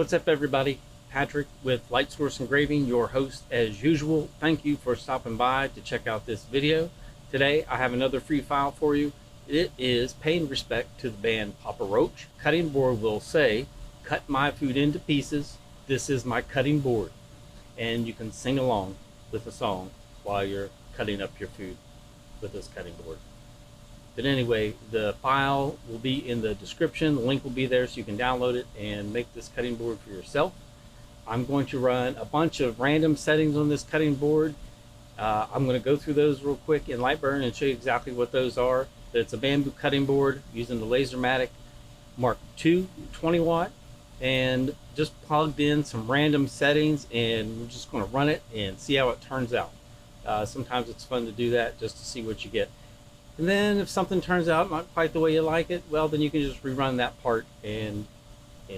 What's up, everybody? Patrick with Light Source Engraving, your host as usual. Thank you for stopping by to check out this video. Today I have another free file for you. It is paying respect to the band Papa Roach. Cutting board will say, "Cut my food into pieces. This is my cutting board." And you can sing along with the song while you're cutting up your food with this cutting board. But anyway, the file will be in the description. The link will be there so you can download it and make this cutting board for yourself. I'm going to run a bunch of random settings on this cutting board. I'm going to go through those real quick in Lightburn and show you exactly what those are. It's a bamboo cutting board using the LaserMATIC Mk2 20 watt, and just plugged in some random settings, and we're just going to run it and see how it turns out. Sometimes it's fun to do that just to see what you get. And then if something turns out not quite the way you like it, well, then you can just rerun that part and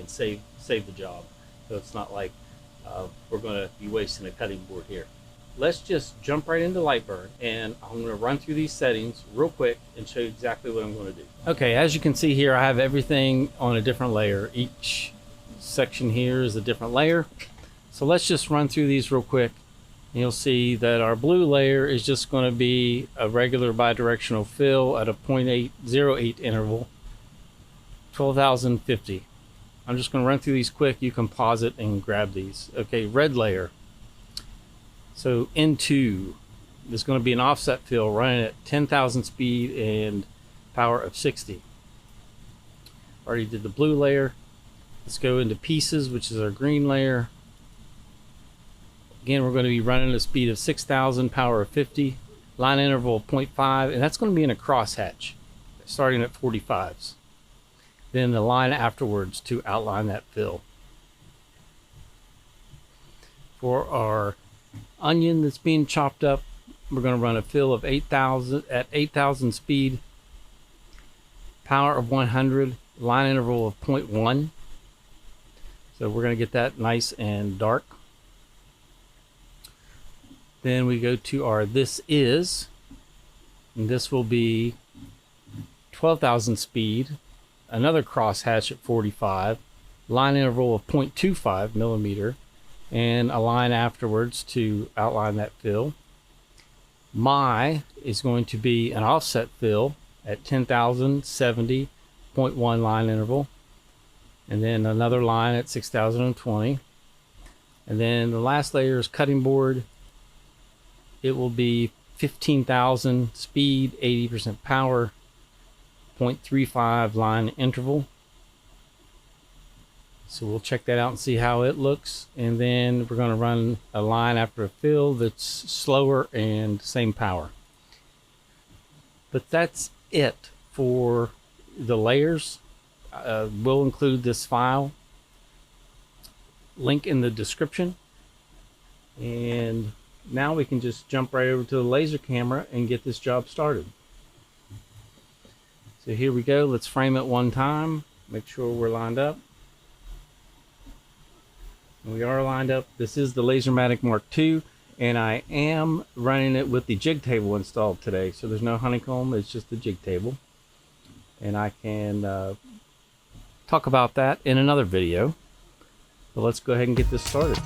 save the job. So it's not like we're going to be wasting a cutting board here. Let's just jump right into Lightburn, and I'm going to run through these settings real quick and show you exactly what I'm going to do. Okay, as you can see here, I have everything on a different layer. Each section here is a different layer. So let's just run through these real quick. You'll see that our blue layer is just going to be a regular bidirectional fill at a 0.808 interval, 12,050. I'm just going to run through these quick. You can pause it and grab these. Okay, red layer. So N2 is going to be an offset fill running at 10,000 speed and power of 60. Already did the blue layer. Let's go into pieces, which is our green layer. Again, we're going to be running a speed of 6,000, power of 50, line interval of 0.5, and that's going to be in a crosshatch, starting at 45s. Then the line afterwards to outline that fill. For our onion that's being chopped up, we're going to run a fill of 8,000 at 8,000 speed, power of 100, line interval of 0.1. So we're going to get that nice and dark. Then we go to our this is, and this will be 12,000 speed, another crosshatch at 45, line interval of 0.25 millimeter, and a line afterwards to outline that fill. My is going to be an offset fill at 10,000, 70, 0.1 line interval, and then another line at 6,020. And then the last layer is cutting board. It will be 15,000 speed, 80% power, 0.35 line interval. So we'll check that out and see how it looks. And then we're going to run a line after a fill that's slower and same power. But that's it for the layers. We'll include this file, link in the description. And now we can just jump right over to the laser camera and get this job started. So here we go. Let's frame it one time. Make sure we're lined up. We are lined up. This is the LaserMATIC Mk2, and I am running it with the Jig Table installed today. So there's no honeycomb. It's just the Jig Table. And I can talk about that in another video. But let's go ahead and get this started.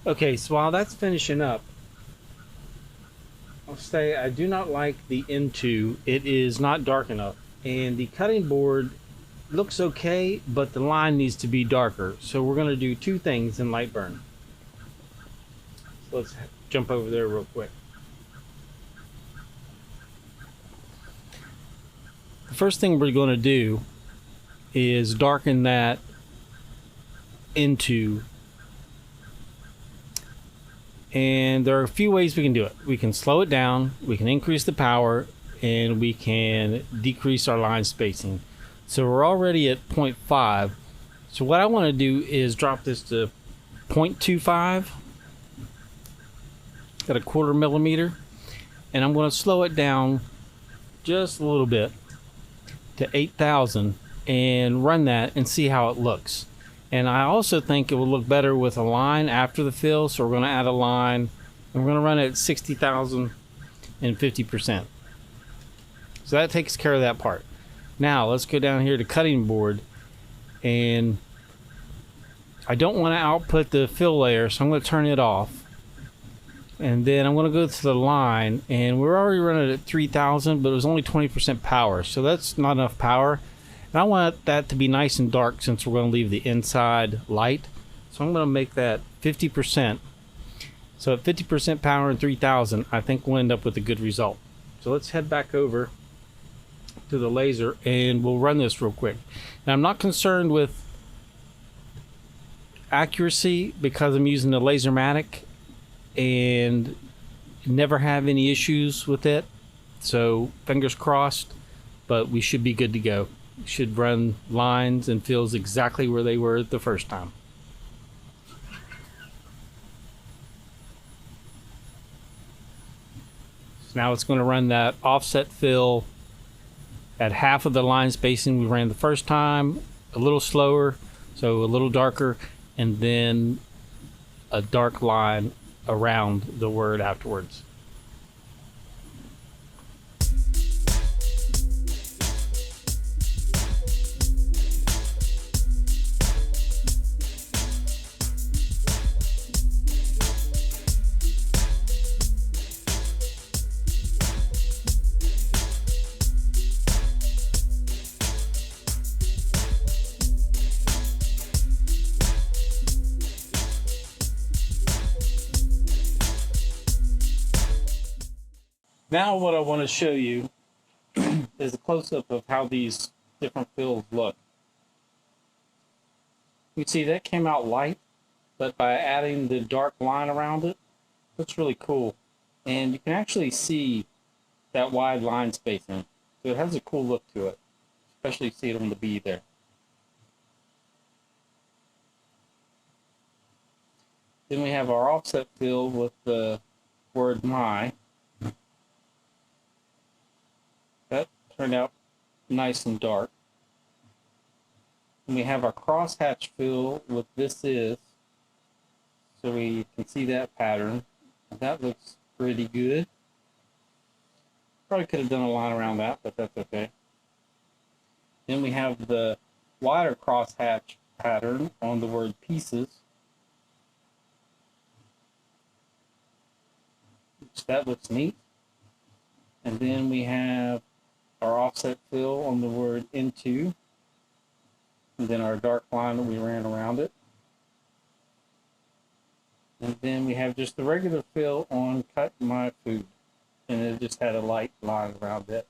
Okay, so while that's finishing up, I'll say I do not like the N2. It is not dark enough, and the cutting board looks okay, but the line needs to be darker. So we're going to do two things in Lightburn. So let's jump over there real quick. The first thing we're going to do is darken that N2. And there are a few ways we can do it. We can slow it down, we can increase the power, and we can decrease our line spacing. So we're already at 0.5. So what I want to do is drop this to 0.25 at a 1/4 millimeter, and I'm going to slow it down just a little bit to 8,000 and run that and see how it looks. And I also think it will look better with a line after the fill, so we're going to add a line and we're going to run it at 60,000 and 50%. So that takes care of that part. Now let's go down here to cutting board, and I don't want to output the fill layer, so I'm going to turn it off. And then I'm going to go to the line, and we're already running at 3,000, but it was only 20% power, so that's not enough power. And I want that to be nice and dark since we're going to leave the inside light. So I'm going to make that 50%. So at 50% power and 3,000, I think we'll end up with a good result. So let's head back over to the laser and we'll run this real quick. Now I'm not concerned with accuracy because I'm using the LaserMATIC and never have any issues with it. So fingers crossed, but we should be good to go. Should run lines and fills exactly where they were the first time. So now it's going to run that offset fill at half of the line spacing we ran the first time, a little slower, so a little darker, and then a dark line around the word afterwards. Now what I want to show you is a close-up of how these different fills look. You can see that came out light, but by adding the dark line around it, looks really cool. And you can actually see that wide line spacing. So it has a cool look to it, especially see it on the B there. Then we have our offset fill with the word my. That turned out nice and dark. And we have our crosshatch fill with this is, so we can see that pattern. That looks pretty good. Probably could have done a line around that, but that's okay. Then we have the wider crosshatch pattern on the word pieces. That looks neat. And then we have our offset fill on the word into, and then our dark line that we ran around it. And then we have just the regular fill on cut my food, and it just had a light line around it.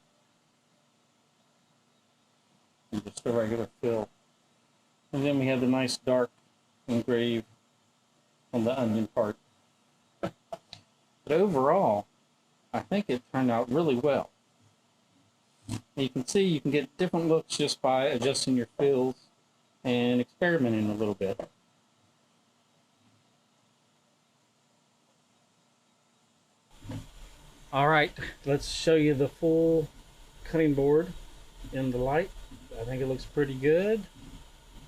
And just a regular fill. And then we have the nice dark engrave on the onion part. But overall, I think it turned out really well. You can see you can get different looks just by adjusting your fills and experimenting a little bit. All right, let's show you the full cutting board in the light. I think it looks pretty good.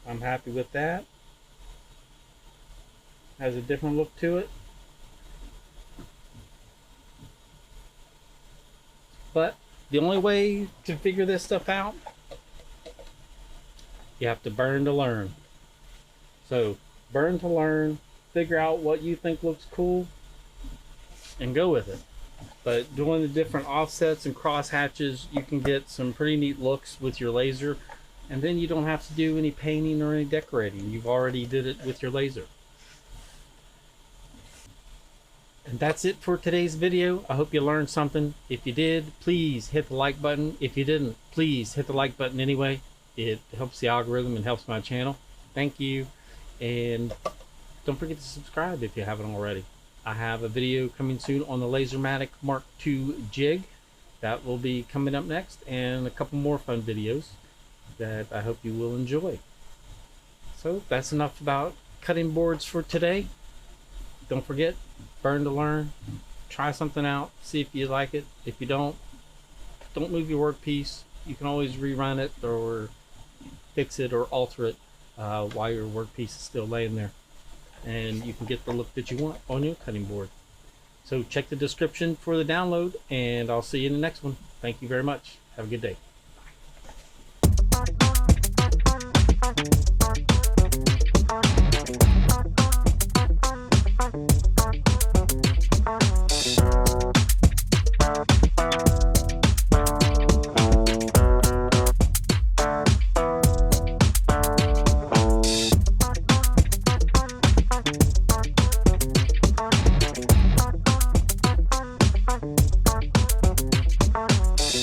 I'm happy with that. Has a different look to it. But the only way to figure this stuff out, you have to burn to learn. So burn to learn, figure out what you think looks cool and go with it. But doing the different offsets and cross hatches, you can get some pretty neat looks with your laser, and then you don't have to do any painting or any decorating. You've already did it with your laser. And that's it for today's video. I hope you learned something. If you did, please hit the like button. If you didn't, please hit the like button anyway. It helps the algorithm and helps my channel. Thank you. And don't forget to subscribe if you haven't already. I have a video coming soon on the LaserMATIC Mk2 jig. That will be coming up next, and a couple more fun videos that I hope you will enjoy. So that's enough about cutting boards for today. Don't forget, burn to learn. Try something out, see if you like it. If you don't move your workpiece. You can always rerun it or fix it or alter it while your workpiece is still laying there, and you can get the look that you want on your cutting board. So check the description for the download, and I'll see you in the next one. Thank you very much. Have a good day.